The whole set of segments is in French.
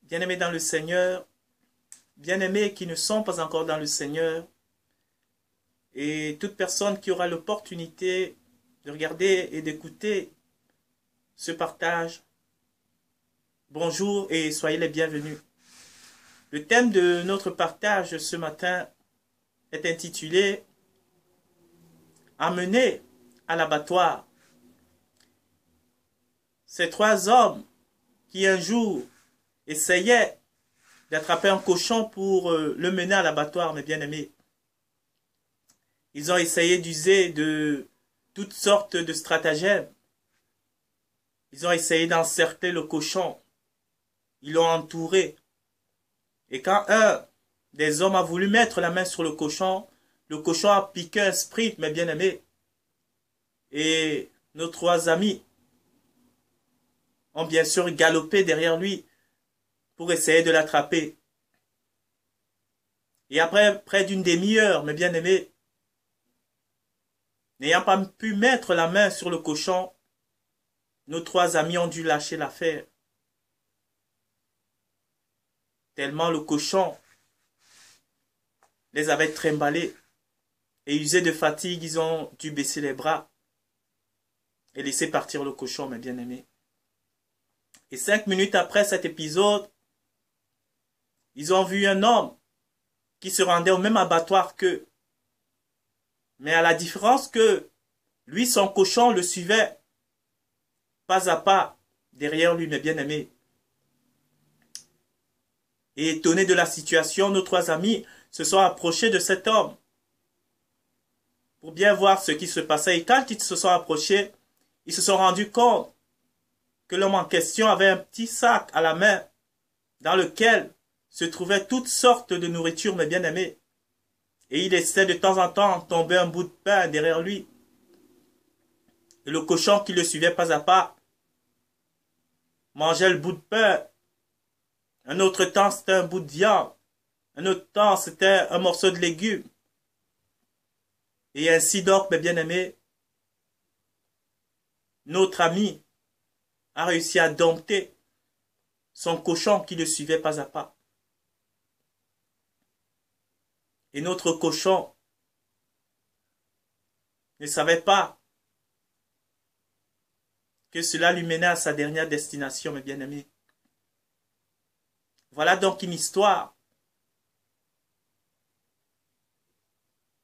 Bien-aimés dans le Seigneur, bien-aimés qui ne sont pas encore dans le Seigneur, et toute personne qui aura l'opportunité de regarder et d'écouter ce partage, bonjour et soyez les bienvenus. Le thème de notre partage ce matin est intitulé « Amener à l'abattoir ». Ces trois hommes qui un jour essayaient d'attraper un cochon pour le mener à l'abattoir, mes bien-aimés. Ils ont essayé d'user de toutes sortes de stratagèmes. Ils ont essayé d'encercler le cochon. Ils l'ont entouré. Et quand un des hommes a voulu mettre la main sur le cochon a piqué un sprint, mes bien-aimés. Et nos trois amis ont bien sûr galopé derrière lui pour essayer de l'attraper. Et après près d'une demi-heure, mes bien-aimés, n'ayant pas pu mettre la main sur le cochon, nos trois amis ont dû lâcher l'affaire. Tellement le cochon les avait trimballés et usés de fatigue, ils ont dû baisser les bras et laisser partir le cochon, mes bien-aimés. Et 5 minutes après cet épisode, ils ont vu un homme qui se rendait au même abattoir qu'eux. Mais à la différence que lui, son cochon le suivait pas à pas derrière lui, mes bien-aimés. Et étonnés de la situation, nos trois amis se sont approchés de cet homme pour bien voir ce qui se passait. Et quand ils se sont approchés, ils se sont rendus compte que l'homme en question avait un petit sac à la main dans lequel se trouvaient toutes sortes de nourriture, mes bien-aimés. Et il laissait de temps en temps tomber un bout de pain derrière lui. Et le cochon qui le suivait pas à pas mangeait le bout de pain. Un autre temps, c'était un bout de viande. Un autre temps, c'était un morceau de légumes. Et ainsi donc, mes bien-aimés, notre ami a réussi à dompter son cochon qui le suivait pas à pas. Et notre cochon ne savait pas que cela lui menait à sa dernière destination, mes bien-aimés. Voilà donc une histoire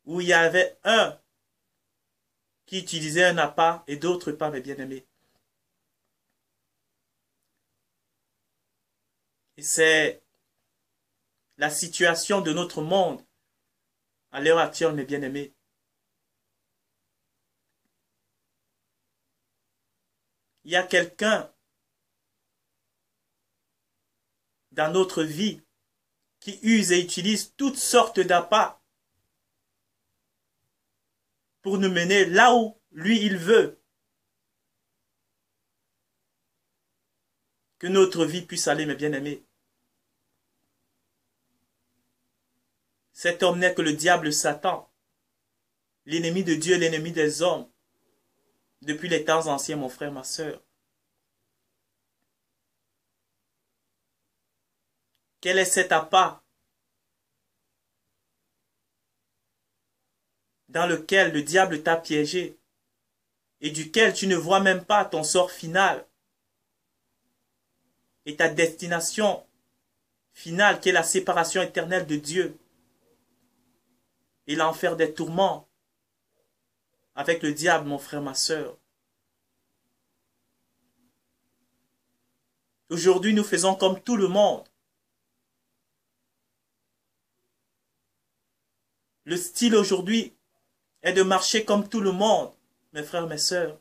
où il y avait un qui utilisait un appât et d'autres pas, mes bien-aimés. Et c'est la situation de notre monde à l'heure actuelle, mes bien-aimés. Il y a quelqu'un dans notre vie qui use et utilise toutes sortes d'appâts pour nous mener là où lui il veut que notre vie puisse aller, mes bien-aimés. Cet homme n'est que le diable Satan, l'ennemi de Dieu, l'ennemi des hommes, depuis les temps anciens, mon frère, ma sœur. Quel est cet appât dans lequel le diable t'a piégé et duquel tu ne vois même pas ton sort final et ta destination finale qui est la séparation éternelle de Dieu et l'enfer des tourments avec le diable, mon frère, ma sœur. Aujourd'hui, nous faisons comme tout le monde. Le style aujourd'hui est de marcher comme tout le monde, mes frères, mes sœurs.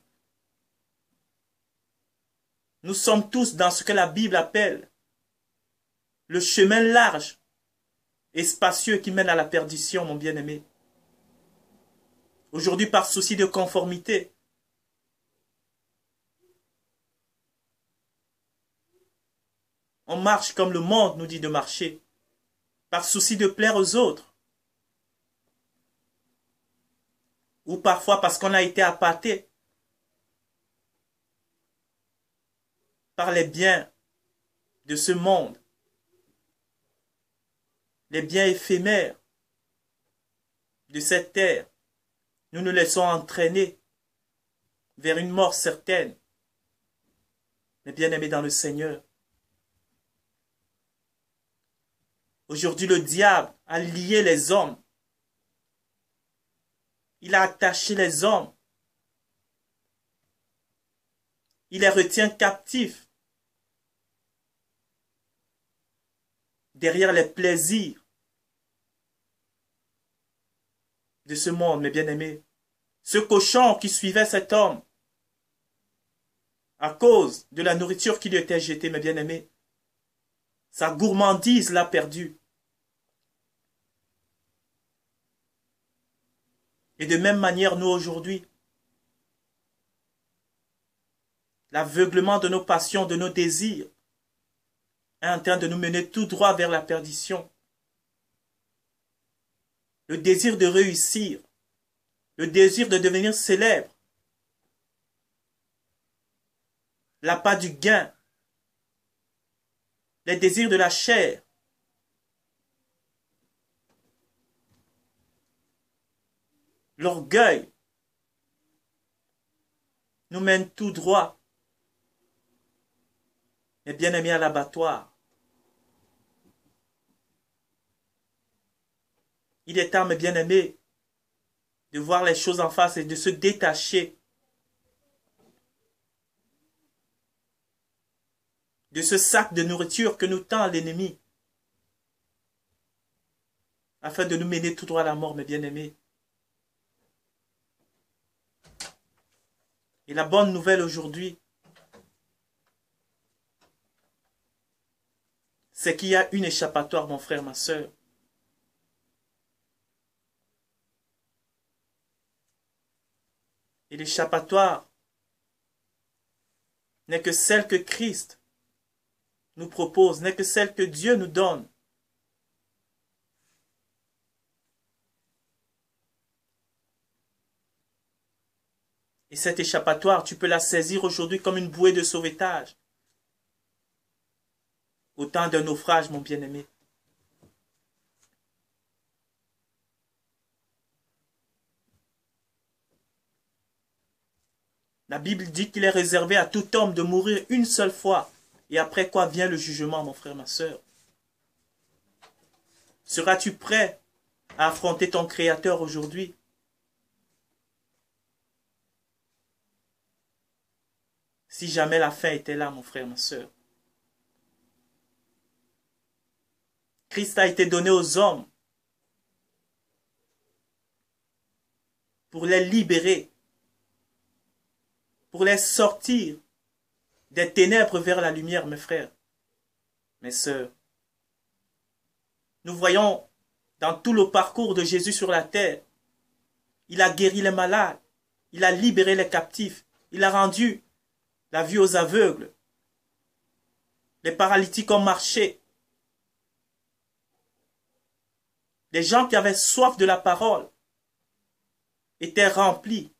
Nous sommes tous dans ce que la Bible appelle le chemin large et spacieux qui mène à la perdition, mon bien-aimé. Aujourd'hui, par souci de conformité, on marche comme le monde nous dit de marcher, par souci de plaire aux autres, ou parfois parce qu'on a été appâté par les biens de ce monde les biens éphémères de cette terre. Nous nous laissons entraîner vers une mort certaine. Mais bien-aimés dans le Seigneur, aujourd'hui le diable a lié les hommes. Il a attaché les hommes. Il les retient captifs derrière les plaisirs de ce monde, mes bien-aimés. Ce cochon qui suivait cet homme à cause de la nourriture qui lui était jetée, mes bien-aimés, sa gourmandise l'a perdu. Et de même manière, nous aujourd'hui, l'aveuglement de nos passions, de nos désirs, est en train de nous mener tout droit vers la perdition. Le désir de réussir, le désir de devenir célèbre, l'appât du gain, les désirs de la chair, l'orgueil, nous mènent tout droit, mes bien-aimés, à l'abattoir. Il est temps, mes bien-aimés, de voir les choses en face et de se détacher de ce sac de nourriture que nous tend l'ennemi, afin de nous mener tout droit à la mort, mes bien-aimés. Et la bonne nouvelle aujourd'hui, c'est qu'il y a une échappatoire, mon frère, ma sœur. Et l'échappatoire n'est que celle que Christ nous propose, n'est que celle que Dieu nous donne. Et cette échappatoire, tu peux la saisir aujourd'hui comme une bouée de sauvetage. Au temps d'un naufrage, mon bien-aimé. La Bible dit qu'il est réservé à tout homme de mourir une seule fois. Et après quoi vient le jugement, mon frère, ma sœur? Seras-tu prêt à affronter ton Créateur aujourd'hui? Si jamais la fin était là, mon frère, ma sœur. Christ a été donné aux hommes pour les libérer, pour les sortir des ténèbres vers la lumière, mes frères, mes sœurs. Nous voyons dans tout le parcours de Jésus sur la terre, il a guéri les malades, il a libéré les captifs, il a rendu la vue aux aveugles, les paralytiques ont marché. Les gens qui avaient soif de la parole étaient remplis.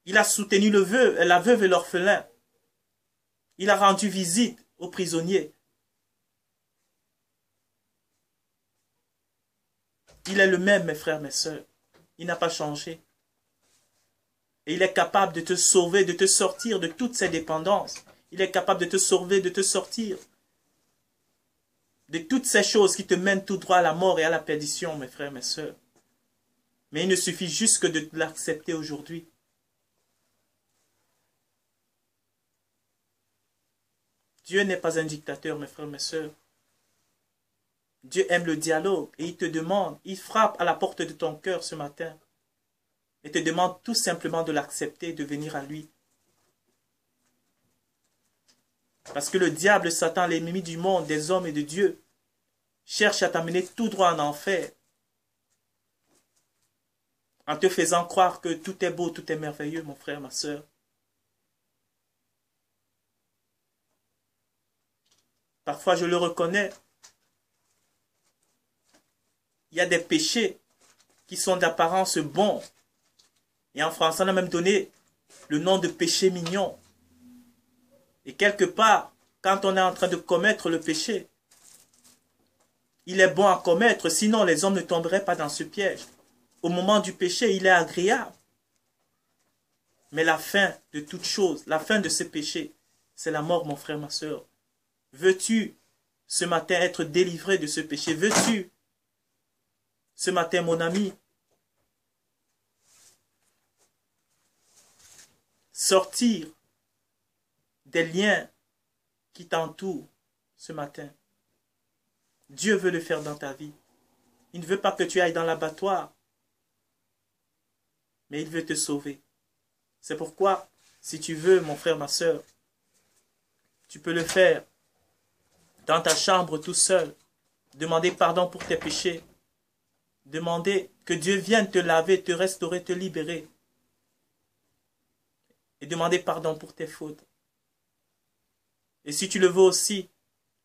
Il a soutenu la veuve et l'orphelin. Il a rendu visite aux prisonniers. Il est le même, mes frères, mes sœurs. Il n'a pas changé. Et il est capable de te sauver, de te sortir de toutes ces dépendances. Il est capable de te sauver, de te sortir de toutes ces choses qui te mènent tout droit à la mort et à la perdition, mes frères, mes sœurs. Mais il ne suffit juste que de l'accepter aujourd'hui. Dieu n'est pas un dictateur, mes frères, mes sœurs. Dieu aime le dialogue et il te demande, il frappe à la porte de ton cœur ce matin et te demande tout simplement de l'accepter, de venir à lui. Parce que le diable, Satan, l'ennemi du monde, des hommes et de Dieu, cherche à t'amener tout droit en enfer, en te faisant croire que tout est beau, tout est merveilleux, mon frère, ma sœur. Parfois, je le reconnais, il y a des péchés qui sont d'apparence bons. Et en français, on a même donné le nom de péché mignon. Et quelque part, quand on est en train de commettre le péché. Il est bon à commettre, sinon les hommes ne tomberaient pas dans ce piège. Au moment du péché, il est agréable. Mais la fin de toute chose, la fin de ce péché, c'est la mort, mon frère, ma soeur. Veux-tu ce matin être délivré de ce péché? Veux-tu ce matin, mon ami, sortir des liens qui t'entourent ce matin? Dieu veut le faire dans ta vie. Il ne veut pas que tu ailles dans l'abattoir, mais il veut te sauver. C'est pourquoi, si tu veux, mon frère, ma soeur, tu peux le faire dans ta chambre tout seul. Demander pardon pour tes péchés. Demander que Dieu vienne te laver, te restaurer, te libérer. Et demander pardon pour tes fautes. Et si tu le veux aussi,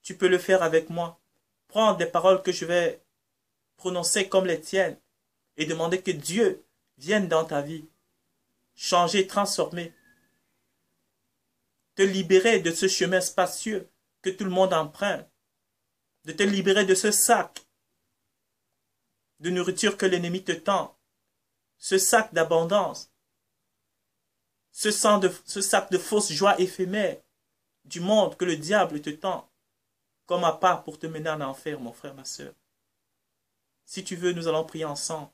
tu peux le faire avec moi. Prendre des paroles que je vais prononcer comme les tiennes et demander que Dieu vienne dans ta vie, changer, transformer, te libérer de ce chemin spacieux que tout le monde emprunte, de te libérer de ce sac de nourriture que l'ennemi te tend, ce sac d'abondance, ce sac de fausse joie éphémère du monde que le diable te tend, comme à part pour te mener en enfer, mon frère, ma soeur. Si tu veux, nous allons prier ensemble,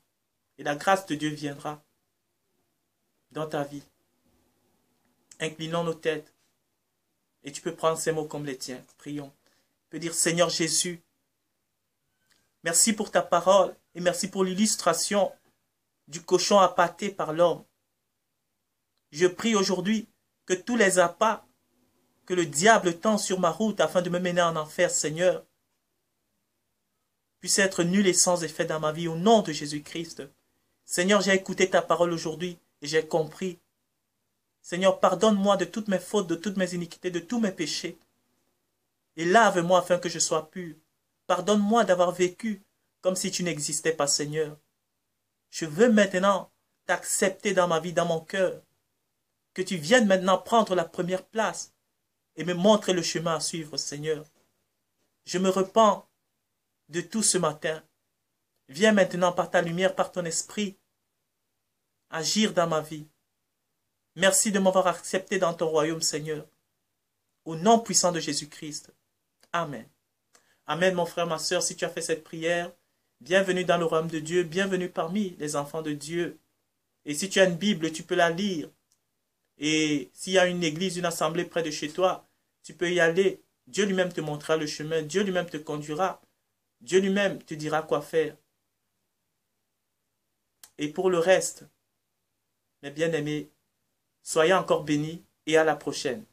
et la grâce de Dieu viendra dans ta vie. Inclinons nos têtes, et tu peux prendre ces mots comme les tiens. Prions. Tu peux dire, Seigneur Jésus, merci pour ta parole, et merci pour l'illustration du cochon appâté par l'homme. Je prie aujourd'hui que tous les appâts que le diable tend sur ma route afin de me mener en enfer, Seigneur, puissent être nuls et sans effet dans ma vie au nom de Jésus-Christ. Seigneur, j'ai écouté ta parole aujourd'hui et j'ai compris. Seigneur, pardonne-moi de toutes mes fautes, de toutes mes iniquités, de tous mes péchés. Et lave-moi afin que je sois pur. Pardonne-moi d'avoir vécu comme si tu n'existais pas, Seigneur. Je veux maintenant t'accepter dans ma vie, dans mon cœur. Que tu viennes maintenant prendre la première place et me montrer le chemin à suivre, Seigneur. Je me repens de tout ce matin. Viens maintenant par ta lumière, par ton esprit, agir dans ma vie. Merci de m'avoir accepté dans ton royaume, Seigneur. Au nom puissant de Jésus-Christ. Amen. Amen, mon frère, ma soeur, si tu as fait cette prière, bienvenue dans le royaume de Dieu, bienvenue parmi les enfants de Dieu. Et si tu as une Bible, tu peux la lire. Et s'il y a une église, une assemblée près de chez toi, tu peux y aller. Dieu lui-même te montrera le chemin. Dieu lui-même te conduira. Dieu lui-même te dira quoi faire. Et pour le reste, mes bien-aimés, soyez encore bénis et à la prochaine.